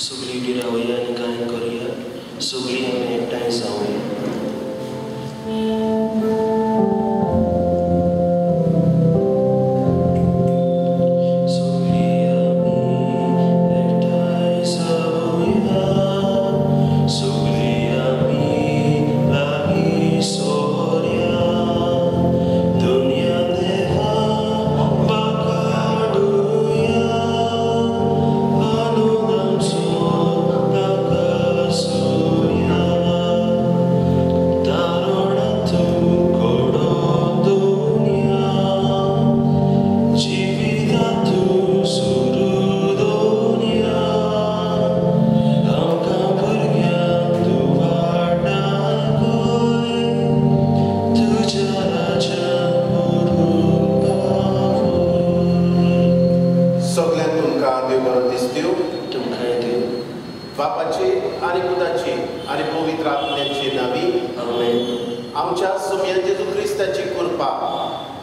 सगळी गिरावया आनी गायन करूया, सगळी आमी एकठांय जावया.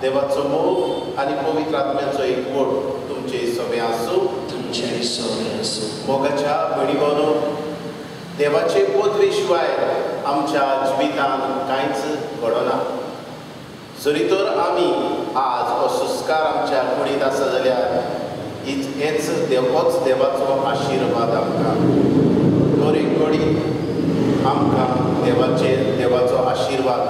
देवाचो मोग आनी पवित्र आत्म्याचो एकवट तुमचे सगळे आसूं. मोगाच्या बळीवनो देवाचे पोतवे शिवाय आमच्या जिवितांत कांयच घडना. जरी तर आमी आज हो संस्कार आमच्या कुडींत आसा जाल्यार होच देवाचो आशिर्वाद आमकां. दर एक घडीत आमकां देवाचो आशिर्वाद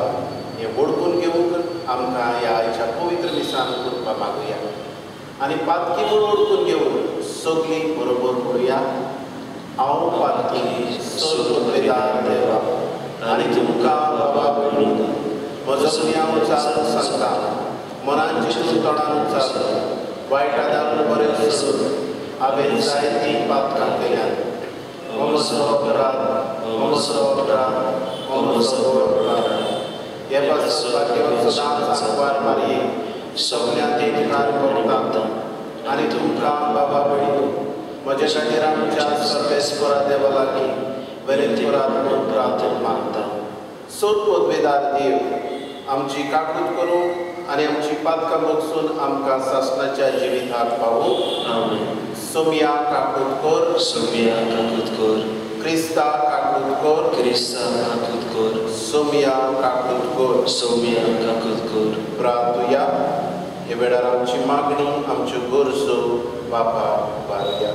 हें ओळखून घेवंक आमकां ह्या आयच्या पवित्र दिसान करपा मागुया आनी पातकी म्हूण ओळखून घेवन सगळीं बरोबर म्हणुया. हांव पातकी सोदवेदार देवा आनी तुमकां बाबा भयणी म्हजो हांव चालून सांगता. मनान चिंतून तोंडान उच्चार वायटांतल्यान बरें सोद हांवें जायतीं पातकां केल्यात. हो म्हजो अपराध, हो म्हजो अपराध, हो म्हजो अपराध. हे सदांच सांगवार मारये सगळ्यांक एकठांय करता आनी तुमकां बाबा भयणी म्हजे खातीर आमच्या सर्वेस्परा देवा लागीं बरेंचपरात म्हणून प्रार्थना मागता. सोद पदवेदार देव आमची काकूट करूं आनी आमची पातकां बगसून आमकां सासणाच्या जिविताक पावूं. सोम्या काकूट कर, सोम्या काकूट कर. क्रिस्ता काकूट कर, क्रिस्ता काकूट कर. सोम्या काकूट कर, सोम्या काकूट कर. प्रार्थुया. हे वेळार आमची मागणी आमच्यो गरजो बापा बारया.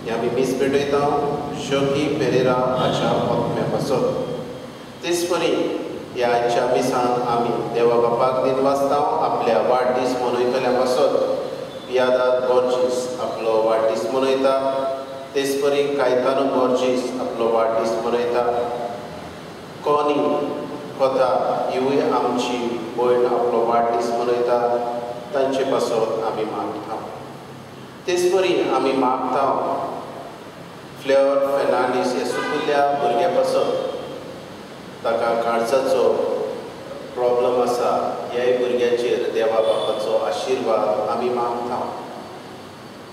हे आमी मीस पेटयता शोकी पेरेरा हाच्या आत्म्या पासत. तेच परी ह्या आयच्या मिसान आमी देवा बापाक दिन वाचता आपल्या वाडदीस मनयतल्या पासत. पियादाद बोर्जीस आपलो वाडदीस मनयता. तेच परी कायतानो बोर्जीस आपलो वाडदीस मनयता. कॉनी कोता हिवूय आमची भयण आपलो वाडदीस मनयता. तांचे पासत आमी मागता. तेच परी आमी मागता फ्लेवर फेर्नांडीस हे सुकुल्ल्या भुरग्या पासत. ताका काळजाचो प्रॉब्लम आसा. ह्याय भुरग्याचेर देवा बापाचो आशिर्वाद आमी मागता.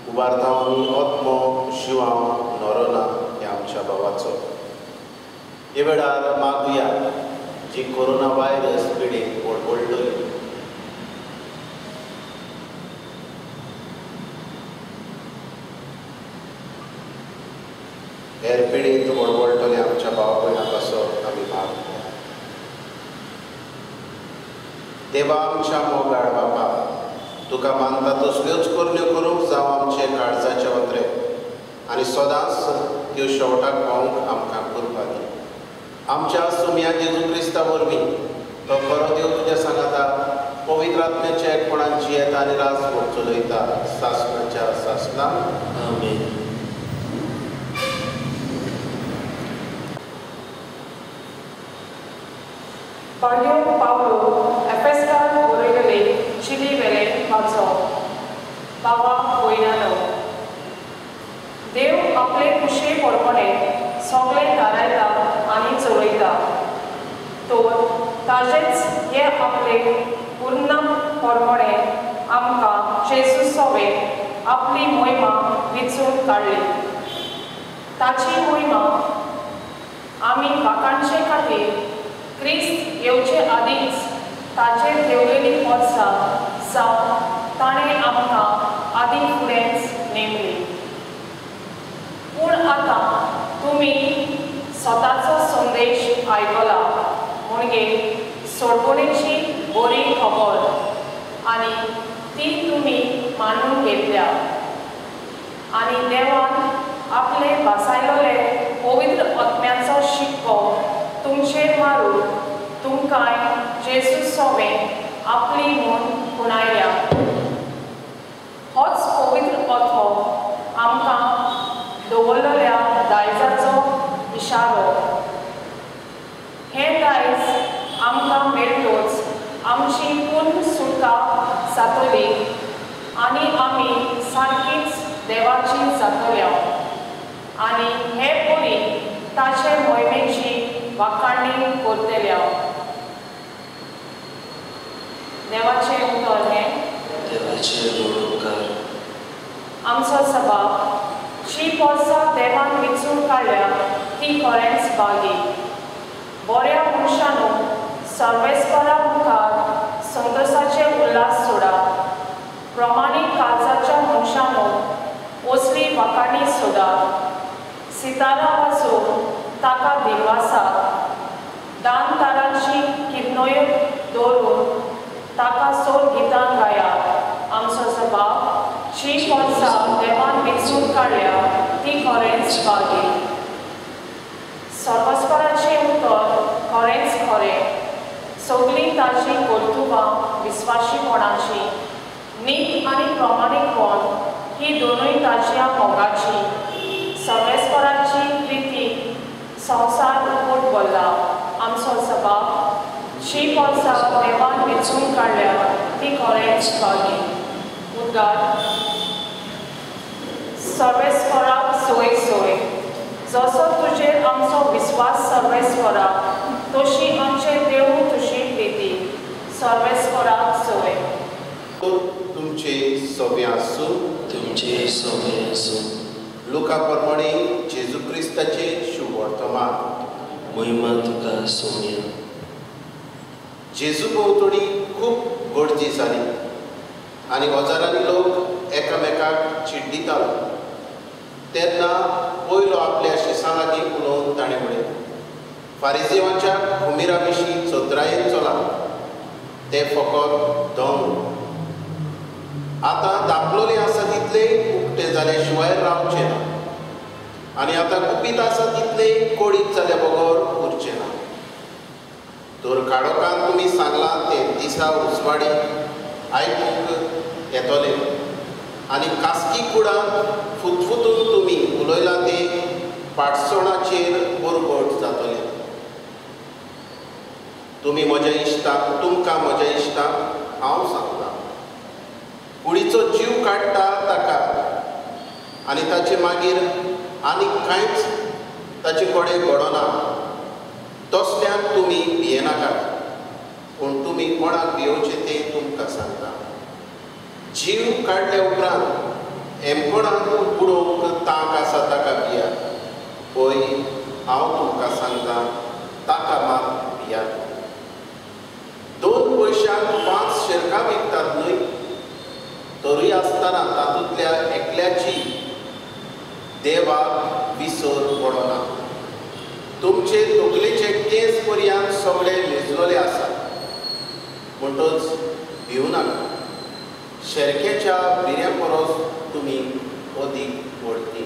उबारता आमी आत्मो शिवांव नरोना हे आमच्या भावाचो. हे वेळार मागुया जी कोरोना व्हायरस पिडीत वळवळटली. हेर पिडीत वळवळटले आमच्या भावा भयणां पासत आमी मागता. देवा आमच्या मोगाळ बापा तुका मानता तसल्योच करण्यो करूंक जावं आमचे काळजाचे वत्रे आनी सदांच त्यो शेवटाक पावूंक आमकां करपा दी. आमच्या सोम्या जेजू क्रिस्ता वरवीं तो खरो देव तुज्या सांगाता पवित्र आत्म्याच्या एकपणान जियेता आनी रास चलयता सासणाच्या सासणाक. आमेन. Paulo Efesकार बरयलेले चिली वेले वाचो. बाबा भयणानो देव आपले कुशे पडपणे सगळे थारायता आनी चलयता. तर ताजेच हे आपले पूर्ण पडपणे आमकां जेजू सोवे आपली मोहिमा विचून काडली. ताची मोहिमा आमी काकांचे खातीर क्रिस्त येवचे आदींच ताचेर देवलेली वर्सां जावन ताणें आमकां आदी फुडेंच नेमली. पूण आतां स्वताचो संदेश आयकला म्हणजे सोडवणेची बरी खबर आनी ती तुमी मानून घेतल्या आनी देवान आपले बसायलोले पवित्र आत्म्याचो शिक्को तुमचेर मारून तुमकांय जेजू सोबें आपली म्हूण खुणायल्या. होच पवित्र आत्मो आमकां दवरलेल्या दायजाचो इशारो. हें दायज आमकां मेळटूच आमची पूर्ण सुटका जातली आनी आमी सारकीच देवाची जातल्या आनी हे बरी ताचे मोहिमेची वाखाणणी करतल्या. देवाचे उतर हें देवाचे ऋणकार. आमचो सभाव शी वर्सां देवान वेंचून काडल्या ती खरेंच बागी. बऱ्या मनशांनो सर्वेस्परा मुखार संतोशाचे उल्हास सोडा. प्रमाणीक काळजाच्या मनशांनो असली वाखाणी सोदा. सितारा वाजोवन ताका दिवसाक दान तारांची किर्नोय दवरून ताका सोर गितां गायात. आमचो सभाव शी वर्सां देवान वेंचून काडल्या ती खरेंच बागी. सर्वस्पराचें उतर खरेंच खरें. सगळीं ताची कर्तुबां विस्वाशीपणाची. नीत आनी प्रमाणीकपण ही दोनूय ताच्या मोगाची. सर्वेस्पराची प्रिती संवसार उकूट भरला. आमचो सभाव शी वर्सां देवान वेंचून काडल्या ती खरेंच बागी. उद्गार. सर्वेस्पराक सोय सोय. जसो तुजेर आमचो विस्वास सर्वेस्परा तशी आमचे देव तुशी प्रिती. सर्वेस्पराक सोय. तुमचे सोबे आसूं. तुमचे सोबे आसूं. लुका प्रमाणे जेजू क्रिस्ताचे शुभ वर्तमान. महिमा तुका सोम्या. जेजू भोंवतणी खूब गर्दी जाली आनी हजारांनी लोक एकामेकाक चिड्डितालो. तेन्ना पयलो आपल्या शिसा लागीं उलोवन ताणें म्हणलें, फारिजेवांच्या खुमिरा विशीं चोत्रायेन चला, ते फकत धन. आतां धाकलोले आसा तितले उक्ते जाले शिवाय रावचे ना आनी आतां कुपीत आसा तितले कोडीत जाल्या बगर उरचे ना. तर काळोखान तुमी सांगलां ते दिसा उसवाडी आयकूंक येतले आनी कास्की कुडान फुतफुतून तुमी उलयलां ते पाडसणाचेर बरबट जातले. तुमी म्हज्या इश्टाक तुमकां म्हज्या इश्टाक हांव सांगतां, कुडीचो जीव काडटा ताका आनी ताचे मागीर आनीक कांयच ताचे कडेन घडना, तसल्यान तुमी भियेनाकात. पूण तुमी कोणाक भियोवचें तें तुमकां सांगता. जीव काडल्या उपरांत हेमपणाक बुडोवंक तांक आसा ताका भियात. पळय हांव तुमकां सांगतां, ताका मात भियात. 2 पयशांक 5 शेरकां विकतात न्हय, तरी आसतना तातूंतल्या एकल्याची देवाक विसर पडना. तुमचे तकलेचे केस पर्यंत सगळे न्हिजलोले आसात. म्हणटच भिवू नाका. शेरकेच्या बिऱ्या परस तुमी अदीक व्हडटी.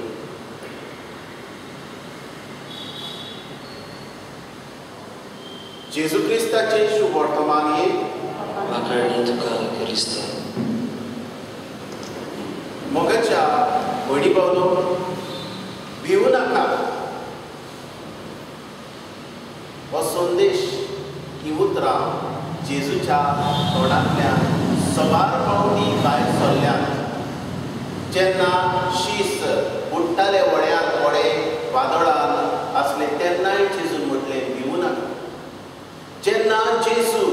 जेजू क्रिस्ताचे शुभ वर्तमान हे वाखाणी तुका क्रिस्ता. मोगाच्या भयणी भावनो, भिवू नाका. हो संदेश ही उतरां जेजूच्या तोंडांतल्यान सवार पावटी भायर सरल्यान. जेन्ना शीस बुडटाले वड्यांत वडे वादळान आसले तेन्नाय जेजून म्हटलें भिवू नाका. जेन्ना जेजू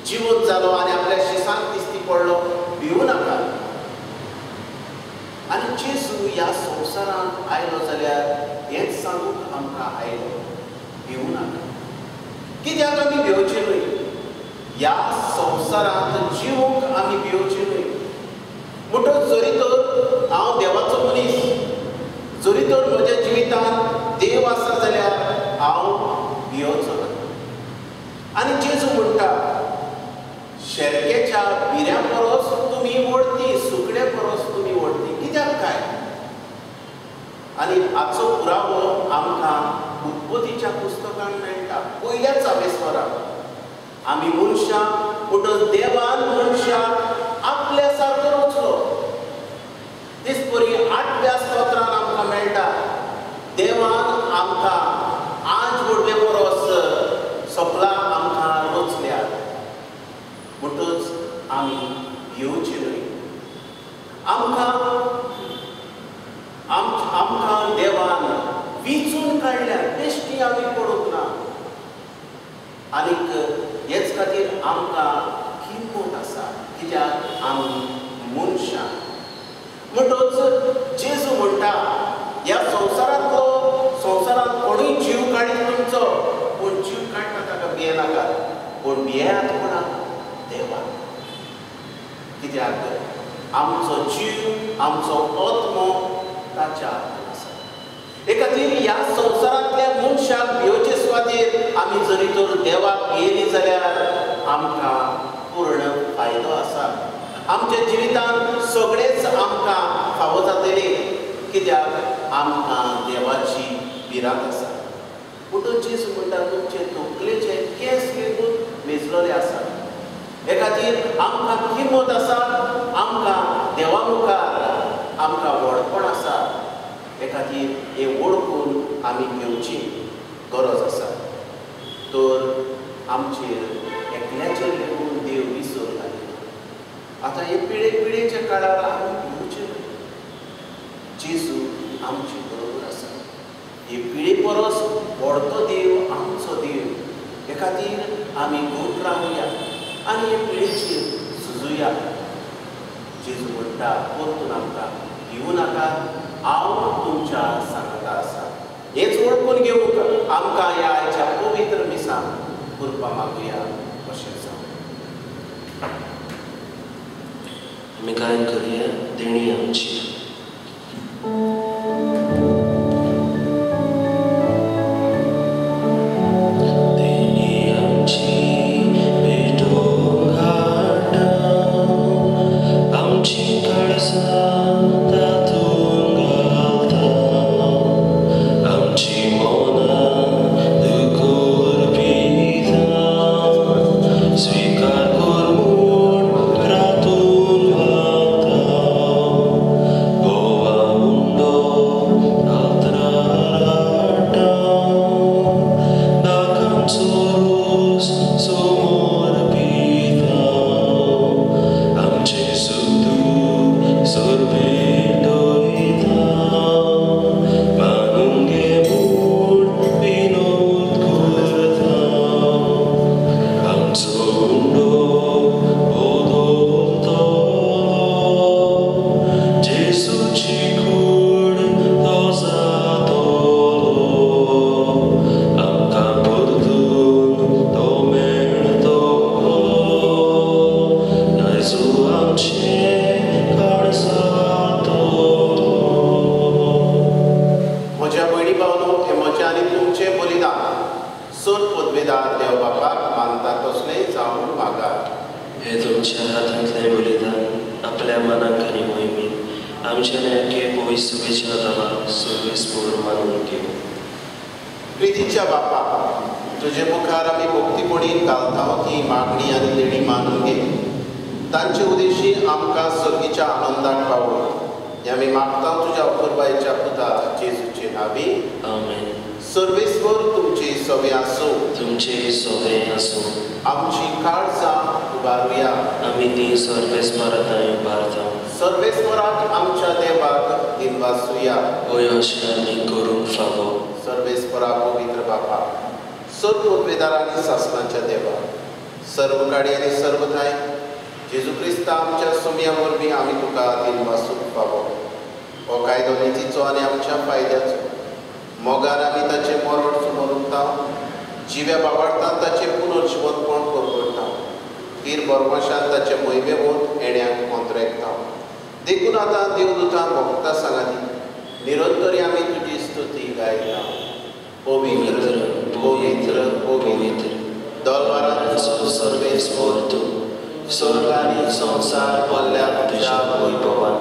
जिवंत जालो आनी आपल्या शिसांक दिश्टी पडलो, भिवू नाका. आनी जेजू ह्या संवसारांत आयलो जाल्यार हेंच सांगूंक आमकां आयलो, भिवू नाका. कित्याक आमी भिवचे न्हय? ह्या संवसारांत जिवंक आमी भिवचे न्हय. म्हणटच जरी तर हांव देवाचो मनीस, जरी तर म्हज्या जिवितांत देव आसा जाल्यार हांव भियोचो ना. आनी जेजू म्हणटा शेळकेच्या बिऱ्या परस तुमी व्हडती, सुकण्या परस तुमी व्हडती. कित्याक काय? आनी हाचो पुरावो आमकां उत्पत्तीच्या पुस्तकान मेळटा. पयल्याच आवेस्वराक आमी मनशां म्हणटच देवान मनशाक आपल्या सारको रचलो. तेच परी 8व्या स्तोत्रान आमकां मेळटा देवान आमकां आज व्हडले परस सपला आमकां रचल्यात. म्हणटच आमी भिवचे न्हय. आमकां देवान विचून काडल्या बेश्टी आमी पडूंक ना. आनीक हेच खातीर आमकां किंमत आसा कित्याक आमी मनशां. म्हणटच जेजू म्हणटा ह्या संवसारांत कोणूय जीव काडीत तुमचो, पूण जीव काडटा ताका भियेनाकात, पूण भियेयात कोणाक? देवाक. कित्याक आमचो जीव आमचो आत्मो ताच्या हातांत आसा. हे खातीर ह्या संवसारांतल्या मनशाक भिवचे सुवातेर आमी जरी तर देवाक भियेलीं जाल्यार आमकां पूर्ण फायदो आसा. आमच्या जिवितांत सगळेंच आमकां फावो जातलें कित्याक आमकां देवाची भिरांत आसा. पूण जेजू म्हणटा तुमचे तकलेचे केंस लेगून मेजलेले आसा. हे खातीर आमकां किंमत आसा, आमकां देवा मुखार आमकां व्हडपण आसा. हे खातीर हे वळखून आमी घेवची गरज आसा. तर आमचेर एकल्याचेर लेगून देव विसर घालिना. आतां हे पिळेच्या काळार आमी भिवचे न्हय. जेजू आमचे बरोबर आसा. हे पिळे परस व्हडतो देव आमचो देव. हे खातीर आमी घट रावया आनी हे पिळेचेर झुजुया. जेजू म्हणटा परतून आमकां भिवू नाका, हांव तुमच्या सांगाता आसा. हेच वळखून घेवंक आमकां ह्या आयच्या पवित्र मिसान कृपा मागुया अशें जावं. आमी गायन करुया देणी आमची. प्रितीच्या बापा, तुजे मुखार आमी भक्तीपणीन घालता ती मागणी आनी देणी मानून घे. तांचे उदेशी आमकां सर्गीच्या आनंदाक पावय. हे आमी मागता तुज्या अपुरबायेच्या पुता जेजूचे नांवी. आमेन. सर्वेस्वर तुमची सवे आसूं. तुमचे सवे आसूं. आमची काळजां उबारुया. आमी ती सर्वेस्परांताय उबारता. सर्वेस्वराक आमच्या देवाक दिनवासुया. होय अशें आमी करूंक फावो. सर्वेस्परा पवित्र बापा, सर्व उमेदार आनी सासणाच्या देवा, सर्व काडी आनी सर्वथाय जेजू क्रिस्ता आमच्या सुमया वरवीं आमी तुका दिनवासूंक फावो. हो कायदो नितीचो आनी आमच्या फायद्याचो. मोगान आमी ताचें मरण समोरुंता, जिव्या बाबार्थान ताचें पुनर्जीवनपण परगडटा. पीर बरमाशान ताचे मोहिमेवंत येण्याक कोंत्रेकता. देखून आतां देवदूतां भक्तां सांगाती निरंतरी आमी तुजी स्तुती गायता. पवित्र पवित्र पवित्र दरबारांचो सर्वेस्पर तूं स्वर्ग आनी संवसार भरल्या तुज्या वैभवान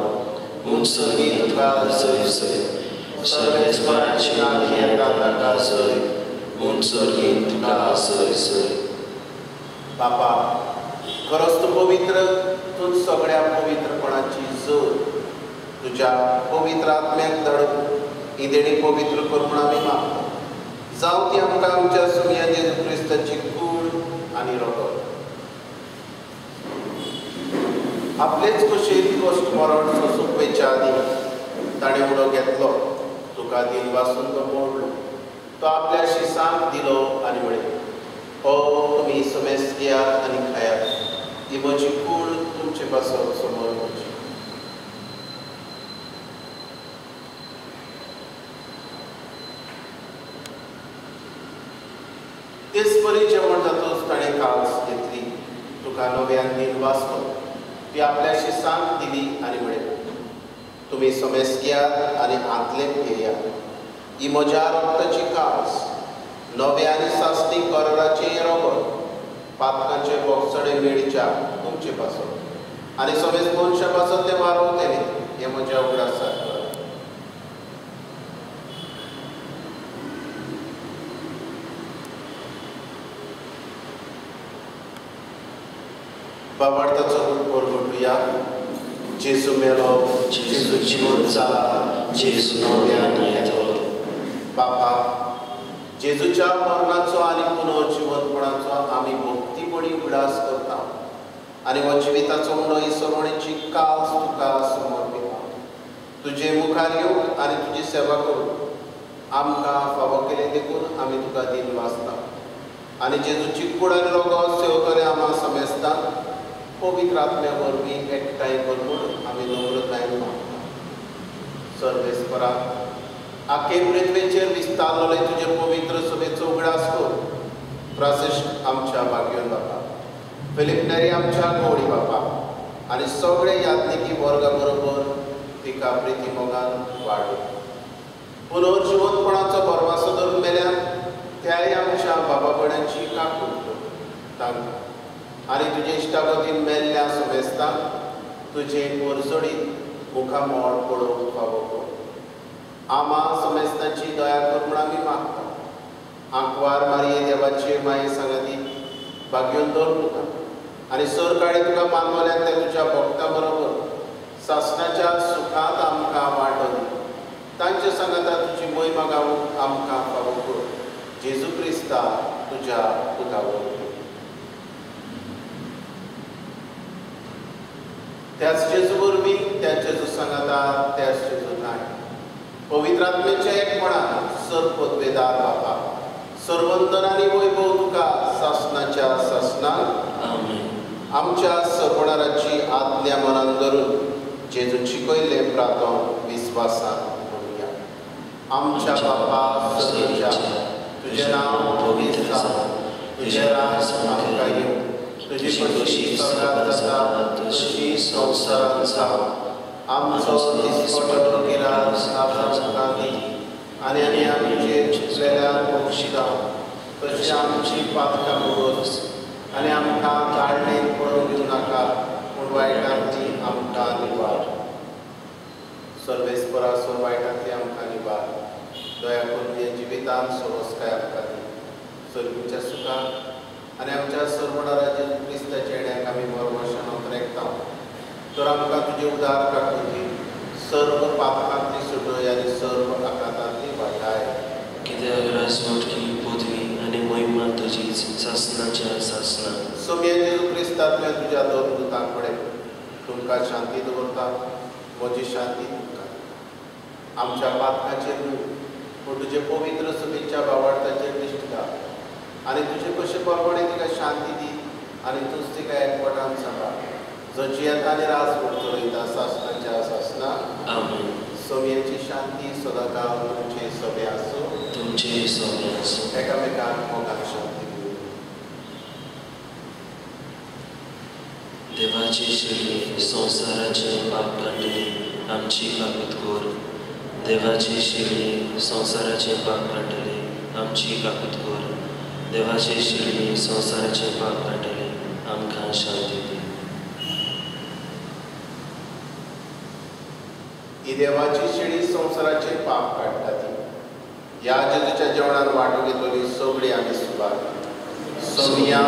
मुसळी तुका जय जय सर्वेस्पराची नांव येता ताका जय मुसळी तुका जय जय बापा खरोच तूं पवित्र तूं सगळ्या पवित्रपणाची जोड तुज्या पवित्र आत्म्याक धाडून ही देणी पवित्र कर म्हूण आमी मागता जावं ती आमकां आमच्या सुमया जेजू क्रिस्ताची कूड आनी रगत आपलेच कुशीक कश्ट मरण सोंसुपेच्या आदी ताणें उडो घेतलो तुका दिन वासून तो मोडलो तो आपल्या शिसांक दिलो आनी म्हळें हो तुमी समेस्त घेयात आनी खायात ही म्हजी कूड तुमचे पासत समोर म्हजी तेच परी जेवण जातूच ताणें कास घेतली तुका नव्यान दिन वाचलो ती आपल्या शिसांक दिली आनी म्हळें तुमी समेस्त घेयात आनी आंतले घेयात ही म्हज्या रक्ताची कास नवे आनी सासणी कराराचे रगत पातकांचे बोगसडे मेळच्या तुमचे पासत आनी समेस्त मनशा पासत ते वारोवतले हे म्हज्या उगडासाक कर बाबार्थाचो परगटुया जेजू मेलो जेजू जिवंत जाला जेजू नव्यान येतलो बापा जेजूच्या मरणाचो आनी पुनर्जिवंतपणाचो आमी भक्तीपणी उडास करता आनी हो जिविताचो म्हणो ही सरवणेची कास तुका समर्पिता तुजे मुखार येवन आनी तुजी सेवा करून आमकां फावो केले देखून आमी तुका दिन वाचता आनी जेजूची कूड आनी रगत सेव करे आम्हा समेस्तांक पवित्र आत्म्या वरवीं एकठांय कर म्हूण आमी नम्रतायेन मागता सर्वेस्परा आखे पृथ्वेचेर विस्तारलोले तुजे पवित्र सभेचो उगडास कर फ्रांसिस्क आमच्या भाग्यवान बापा फिलिप नेरी आमच्या गवळी बापा आनी सगळे यात्निकी वर्गा बरोबर तिका प्रिती मोगान वाडय पुनर्जिवंतपणाचो भरवसो धरून मेल्यान त्याय आमच्या बाबा भयणांची काकूट तांकां आनी तुजे इश्टागतीन मेल्ल्या समेस्तांक तुजे परसडीत मुखामोळ पडोवंक फावो कर आमा समेस्तांची दया कर म्हूण आमी मागता आंकवार मारये देवाचे माये सांगाती भाग्योन दवर तुका आनी सर काळी तुका मानवल्यान त्या तुज्या भक्तां बरोबर सासणाच्या सुखांत आमकां वांटो दी तांच्या सांगाता तुजी महिमा गावूंक आमकां फावो कर जेजू क्रिस्ता तुज्या पुतावर त्याच जेजू वरवीं त्याच जेजू सांगाता त्याच जेजू नाय पवित्र आत्म्याच्या एकपणान सर पदवेदार बापा सर्वंतन आनी वैभव तुका सासणाच्या सासणाक आमच्या सर्वणाराची आज्ञा मनान धरून जेजून शिकयले प्रार्थन विस्वासान म्हणुया आमच्या बापा सर्वेच्या तुझे नाव पवित्र जावं तुझे राज आमकां येवं तुजी कशी स्वर्गांत जाता तशी संवसारांत जावं आमचो दिसपटो गिरास आमकां दी आनी आमचेर चिंतलेल्यान बक्षिता तशी आमची पातकां भोगोस आनी आमकां ताळणेन पडोवंक दिवं नाका पूण वायटांतली आमकां निवार सर्वेस्परा सो वायटांतली आमकां निवार दया करून हे जिवितांत सोवस्काय आमकां दी सर्वीच्या सुखाक आनी आमच्या सर्वणाराचे क्रिस्ताचे येण्याक आमी बरोवशान अंतरेकता तर आमकां तुजे उदार काकून दी सर्व पातकांतली सुटय आनी सर्व आकांतांतली वाटाय कित्याक राजवटकी पदवी आनी महिमा तुजीच सासणाच्या सासणां सोम्या जेजू क्रिस्तांतल्या तुज्या दोन दुतां कडेन तुमकां शांती दवरता म्हजी शांती तुमकां आमच्या पातकाचेर न्हू पूण तुजे पवित्र सभेच्या भावार्थाचेर दिश्ट घाल आनी तुजे कशे परमणे तिका शांती दी आनी तूंच तिका एकवटान सांबाळ जो जियेत आनी रास चलयता सासणाच्या सासणाक आमीन सोम्याची शांती सदांकाळ तुमचे सभे आसूं तुमचे सभे आसूं एकामेकांक मोगान शांती दिवं देवाची शिडी संवसाराचे पाप काडटली आमची काकूत कोर देवाची शिडी संवसाराचे पाप काडटली आमची काकूत कर. देवाचे शिडी संवसाराचे पाप काडटले, आमकां शांती दी. ही देवाची शिडी संवसाराचे पाप काडटा ती. ह्या जेजूच्या जेवणान वांटो घेतली सगळीं आमी सुवात. सोमिया,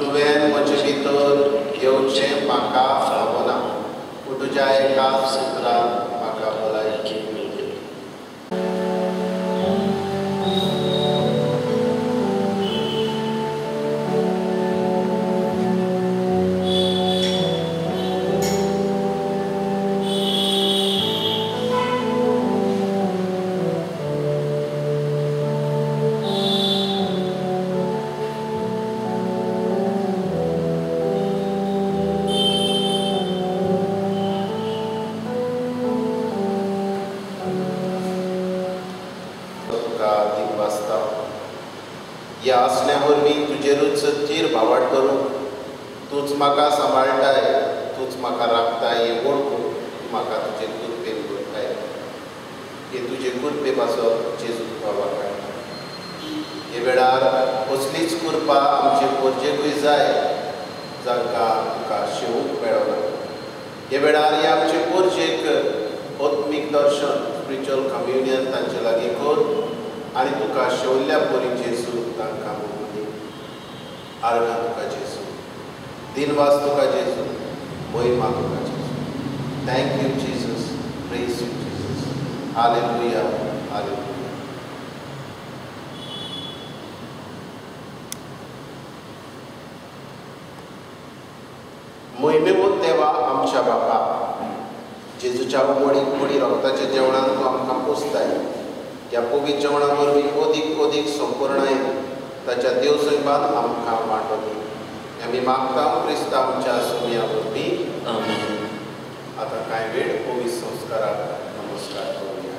तुवें म्हजे भितर येवचें म्हाका आवडना, पूण तुज्या एकाच उतरान म्हाका भलायकी मेळटली. ह्या आसल्या वरवीं तुजेरूच तीर भावाट करूं. तूंच म्हाका सांबाळटाय, तूंच म्हाका राखताय हें वळखून म्हाका तुजे कृपेन करताय. हे तुजे कृपे पासो जेजू तुका वाखाणटा. हे वेळार कसलीच कृपा आमचे पोरचेकूय जाय जांकां तुका शेवूंक मेळना. हे वेळार हे आमचे पोरचेक आत्मीक दर्शन, स्पिरिच्युअल कम्युनियन तांचे लागीं कर आनी तुका शेवल्ल्या पोरी जेजू तांकां मुक्ती. आर्गां तुका जेजू, दिनवास तुका जेजू, महिमा तुका जेजू. Thank you Jesus, praise you Jesus. Hallelujah, hallelujah. मोहिमेवंत देवा आमच्या बापा, जेजूच्या मोडी रक्ताच्या जेवणान तूं आमकां पोसताय. ह्या पवित्र जेवणा वरवीं अदीक अदीक संपूर्णायेन ताच्या देव सैमान आमकां वांटो दी. आमी मागता क्रिस्तांव आमच्या सोमिया वरवीं. आमेन. आतां कांय वेळ पवित्र संस्काराक नमस्कार करूया.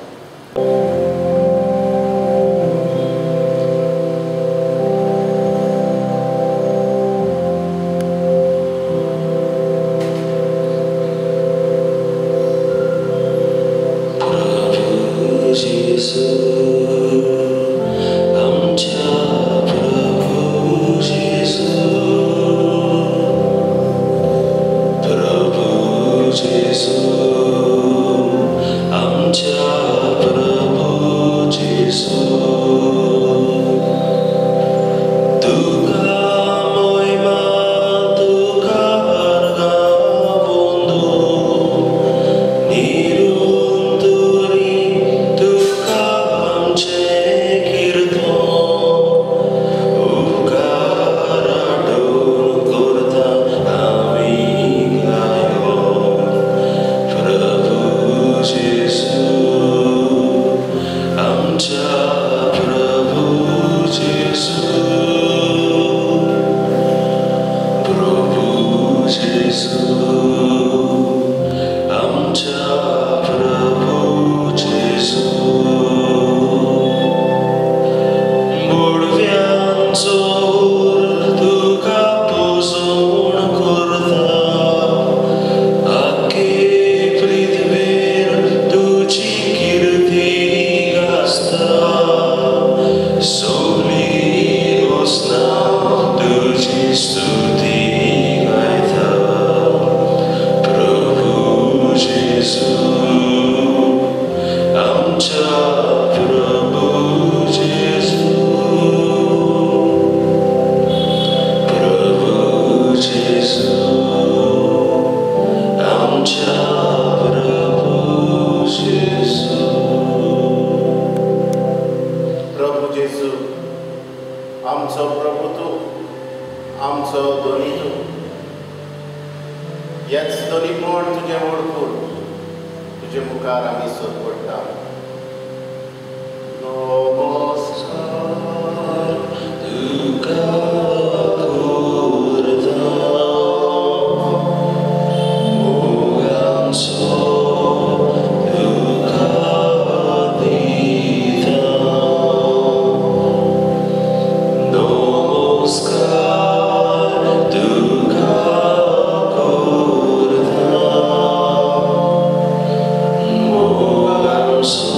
So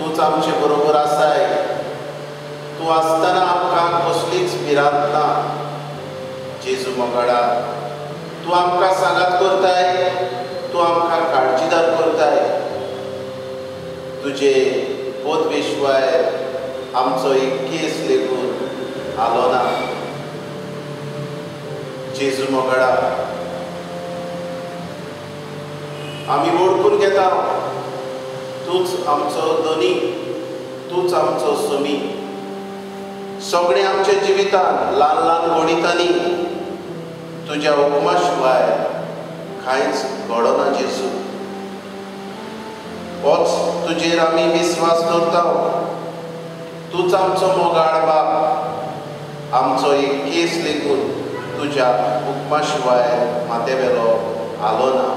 तूच आमचे बरोबर आसाय. तूं आसतना आमकां कसलीच भिरांत ना. जेजू मोगाडा, तूं आमकां सांगात करताय, तूं आमकां काळजीदार करताय. तुजे पदवे शिवाय आमचो एक केस लेगून आलो ना. जेजू मोगाडा, आमी वळखून घेता तूच आमचो धनी, तूच आमचो समी. सगळे आमच्या जिवितांत ल्हान ल्हान गणितांनी तुज्या हुकमा शिवाय कांयच घडना. जेजू, होच तुजेर आमी विस्वास दवरता. तूच आमचो मोगाळ बाप. आमचो एक केस लेगून तुज्या हुकमा शिवाय माथ्यावेलो आलो ना.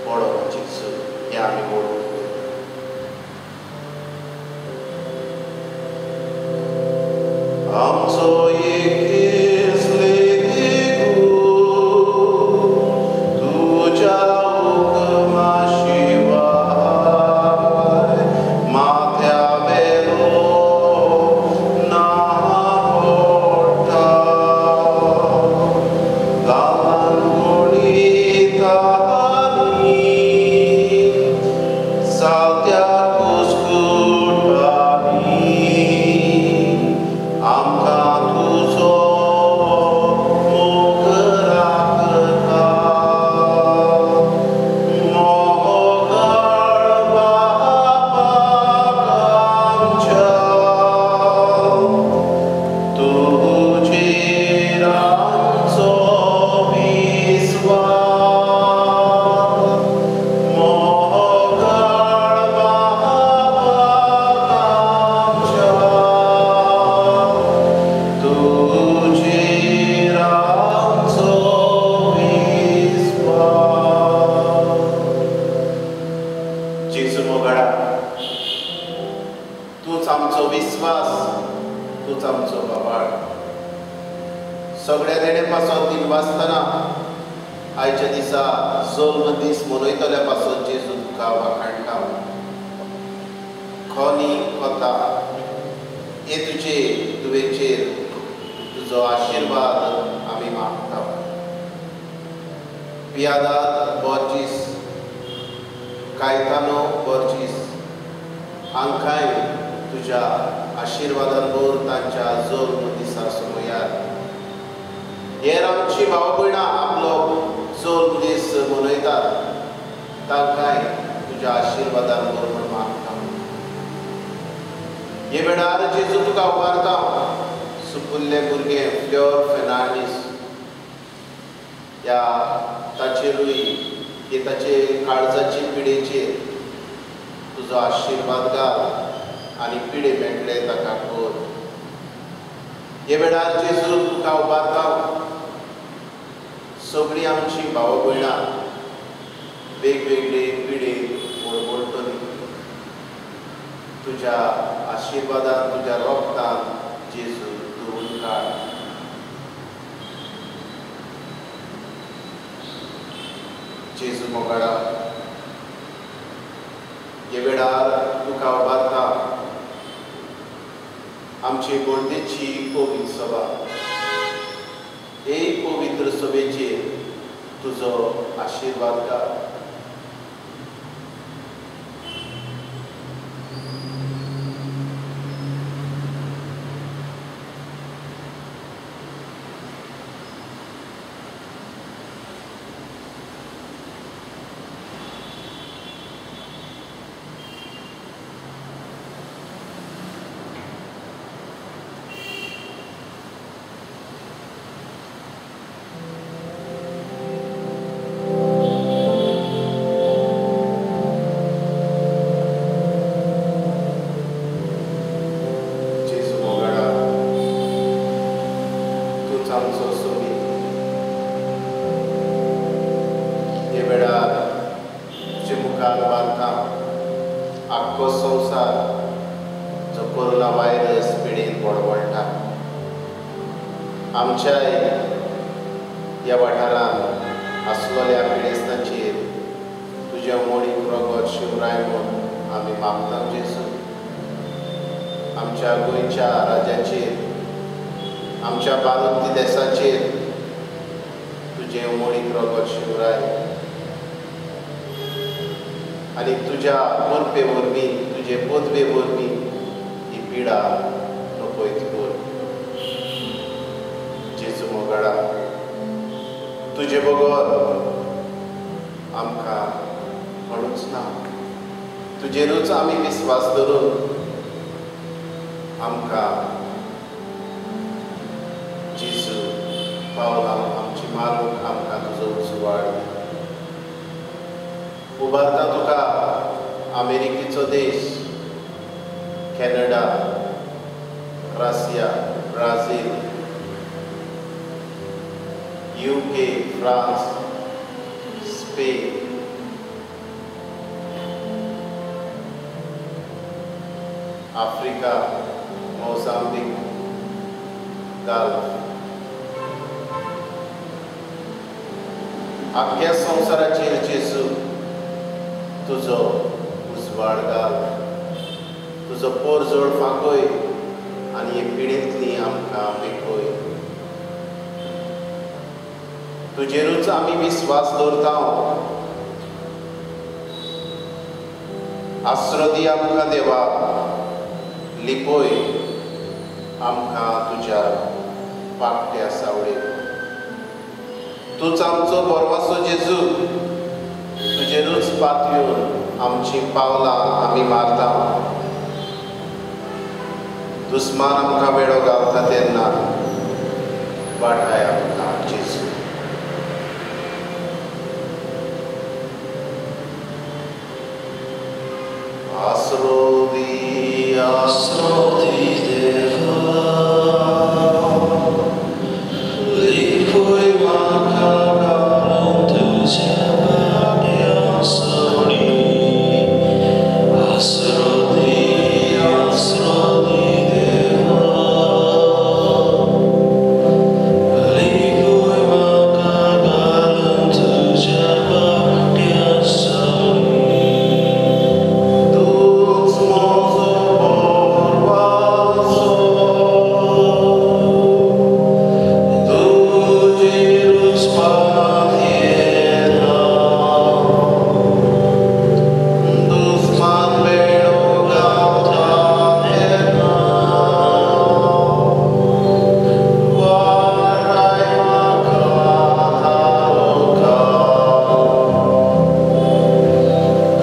पडो जेजू, हें आमी वळखून आमचो एक केस लेगून तुज्या हुकमा शिवाय माथ्यावेलो ना पडटा. ल्हान गणितांनी साद्या कुस्कुटांनी आमकां तुजो मोग राखता. मोगाळ बापाक आमच्या तुजेर आमचो विस्वास. मोगाळ बापाक आमच्या तुजेर आमचो विस्वास. जेजू मोगाडा, तूच आमचो विस्वास, तूच आमचो बाबाळ. सगळ्या देणे पासून दिनवासतना आयच्या दिसा जल्म दीस मनयतल्या पासून जेजू तुका वाखाणटा. खोनी कोता हे तुजे तुवेचेर तुजो आशिर्वाद आमी मागता. पियादाद बोर्जीस, कायतानो बोर्जीस हांकांय तुज्या आशिर्वादान भर तांच्या जल्म दिसा समयार. हेर आमची भाव भयणां आपलो जल्म दीस मनयतात, तांकांय तुज्या आशिर्वादान भर म्हूण मागता. हे वेळार जेजू तुका उबारता. सुपुल्ले भुरगे फ्लोर फेर्नांडीस, ह्या ताचेरूय हे ताचे काळजाची पिडेचेर तुजो आशिर्वाद घाल आनी पिडे मेकळे ताका कर. हे वेळार जेजू तुका उबारता. सगळीं आमची भाव भयणां वेगवेगळे पिडे ओडवडटलीं. तुज्या आशिर्वादान, तुज्या रोगतान जेजू धुवून काड. जेजू मोगाडा, हे वेळार तुका उबारता. आमची बोडदेची पवित्र सभा, हे पवित्र सभेचेर तुजो आशिर्वाद घाल. आख्खो संवसार जो कोरोना व्हायरस पिडेन बडबडटा. आमच्याय ह्या वाठारांत आसलोल्या पिडेस्तांचेर तुज्या मोडीक रगत शिवराय म्हूण आमी मागता. जेजू आमच्या गोंयच्या राज्याचेर, आमच्या भारत देशाचेर तुजें मोडीक रगत शिवराय आनी तुज्या परपे वरवीं, तुजे पदवे वरवीं ही पिडा नपयत कर. जेजू मोगडा, तुजे बगर आमकां म्हणूच ना. तुजेरूच आमी विस्वास धरून आमकां जेजू पावलां आमची मारूंक आमकां तुजो उजवाड दी. उबारता तुका अमेरिकेचो देश, Canada, Russia, Brazil, UK, France, Spain, Africa, Mozambique, Gulf, आख्या संवसाराचेर जेजू तुजो उजवाड घाल. तुजो पोरजोळ फांकय आनी हे पिडेंतली आमकां बेकय. तुजेरूच आमी विस्वास दवरता. आस्रो दी आमकां देवा, लिपय आमकां तुज्या पाकट्या सावळेक. तूच आमचो बोरवासो जेजू, तुजेरूच पातयेवन आमची पावलां आमी मारता. दुस्मान आमकां वेळो घालता तेन्ना वाटाय आमकां जेजू. आसरो दी देवा, लिपोय म्हाका घालून तुज्या पांयां सावळी. आसरो दी देवा, लिपोय म्हाका घालून तुज्या पांयां सावळी. तूच म्हजो बोरवासो, तुजेरूच पातयेना. दुस्मान वेळो घालता तेन्ना वाटाय म्हाका धारोका.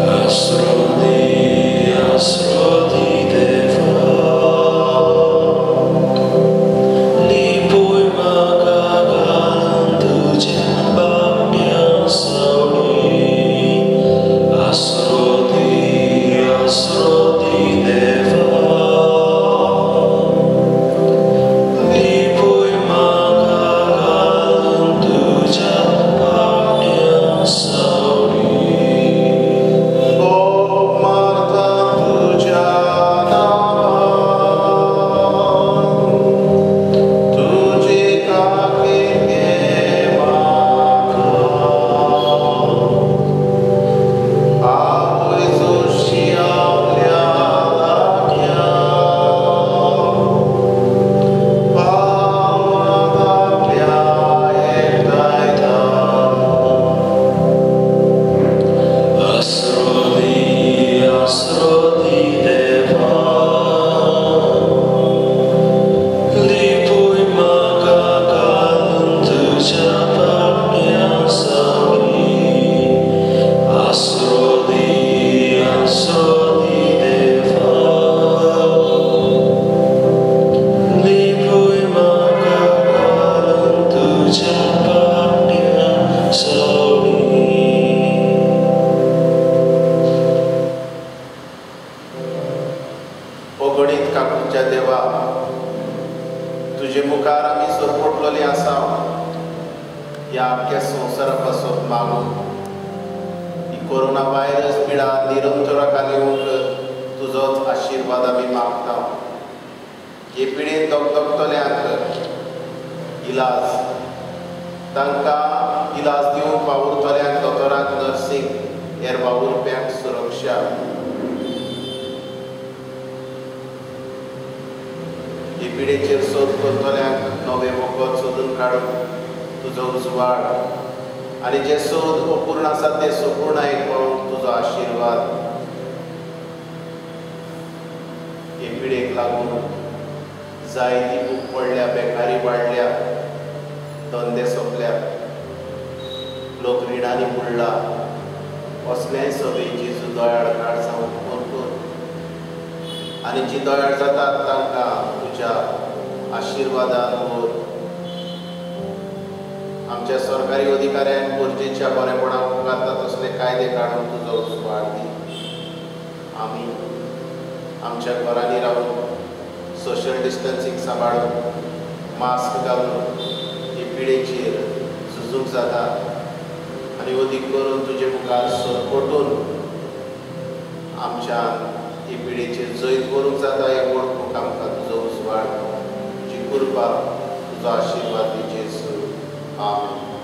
आसरो दी देवा, लिपोय म्हाका घालून तुज्या पांयां सावळी. आसरो दी देवा, लिपोय म्हाका घालून तुज्या पांयां सावळी. भोग मारता तुज्या नांवान, तुजे काकेक घे म्हाका. आवय जोशी आपल्या लागीं, पावलां आपल्या एकठांयता. आसरो दी देवा, लिपोय म्हाका घालून तुज्या पांयां सावळी. आसरो दी देवा, लिपोय म्हाका घालून तुज्या पांयां सावळी. ओगणीत काकूच्या देवा, तुजे मुखार आमी सोरपटलोलीं आसा. ह्या आख्या संवसारा पासून मागून ही कोरोना व्हायरस पिडा निरंतरा येवंक तुजोच आशिर्वाद आमी मागता. हे पिडेन दोगतोल्यांक इलाज, तांकां इलाज दिवंक वावुरतल्यांक दोतोरांक, नर्सींक, हेर वावुरप्यांक सुरक्षा. हे पिडेचेर सोद करतल्यांक नवे वखद सोदून काडून तुजो उजवाड आनी जे सोद अपूर्ण आसा ते संपूर्णायेक पळोवन तुजो आशिर्वाद. हे पिडेक लागून जायती खूब पडल्या, बेकारी वाडल्या, धंदे सोंपल्यात, लोक रिणांनी बुडला. असलेय सगळी जेजू दोयाळ काड जावं कोण आनी जी दोयाळ जातात तांकां तुज्या आशिर्वादान भर. आमच्या सरकारी अधिकाऱ्यांक गरजेच्या बरेपणाक उपकारता तसले कायदे काडून तुजो उजवाड दी. आमी आमच्या घरांनी रावन सोशल डिस्टन्सींग सांबाळून मास्क घालून हे पिडेचेर झुजूंक जाता आनी अदीक करून तुजे मुखार सरपटून आमच्यान हे पिडेचेर जैत करूंक जाता. हे वळखूंक आमकां तुजो उजवाड, तुजी कृपा, तुजो आशिर्वाद दी जेजू. आमेन.